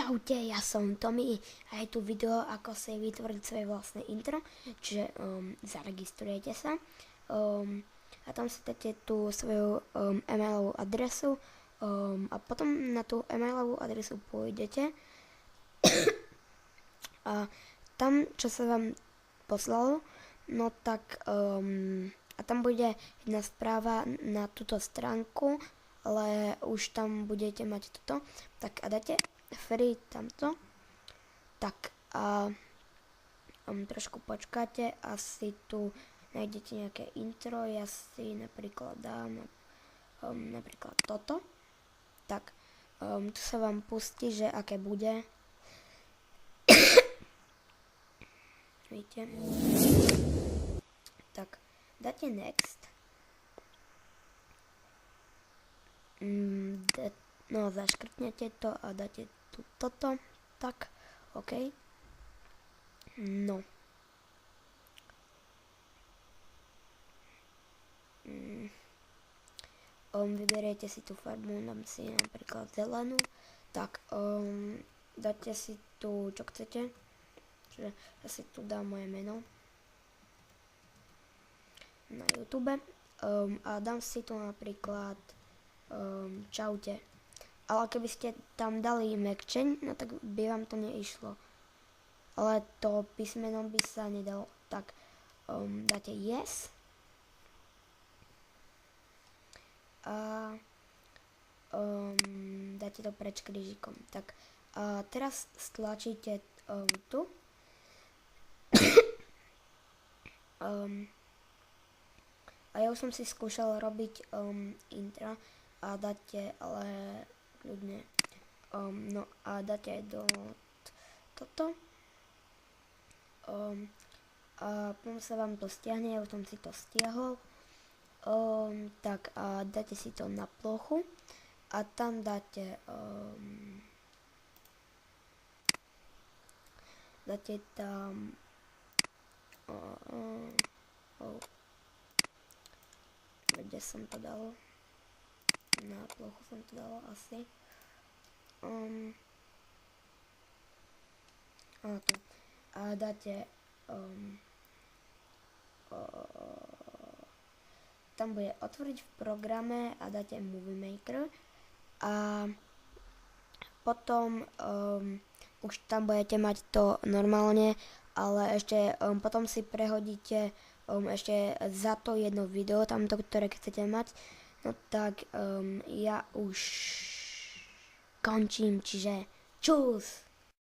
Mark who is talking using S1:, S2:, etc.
S1: Čaute, ja som Tommy a je tu video, ako si vytvoriť svoje vlastné intro, čiže zaregistrujete sa a tam si dáte tú svoju e-mailovú adresu a potom na tú e-mailovú adresu pôjdete a tam, čo sa vám poslalo, no tak a tam bude jedna správa na túto stránku, ale už tam budete mať toto, tak a dáte free tamto, tak a trošku počkáte, asi tu nájdete nejaké intro, ja si napríklad dám napríklad toto, tak tu sa vám pustí, že aké bude. Vidíte? Tak, dáte next. No, zaškrtnete to a dáte tu toto, tak, OK. No. Vyberiete si tú farbu, dám si napríklad zelenú, tak dáte si tu, čo chcete, čiže ja si tu dám moje meno na YouTube a dám si tu napríklad čaute. Ale keby ste tam dali mäkčeň, no tak by vám to neišlo. Ale to písmeno by sa nedalo. Tak dáte yes. A dáte to preč krížikom. Tak teraz stlačíte tu. A ja už som si skúšal robiť intro a dáte ale ľudne no a dáte aj do toto a potom sa vám to stiahne, ja už som si to stiahol, tak a dáte si to na plochu a tam dáte tam kde som to dal? Na plochu som to dal asi. Tu. A dáte tam bude otvoriť v programe a dáte Movie Maker a potom už tam budete mať to normálne, ale ešte potom si prehodíte ešte za to jedno video, tamto, ktoré chcete mať. No tak ja už končím, čiže čus!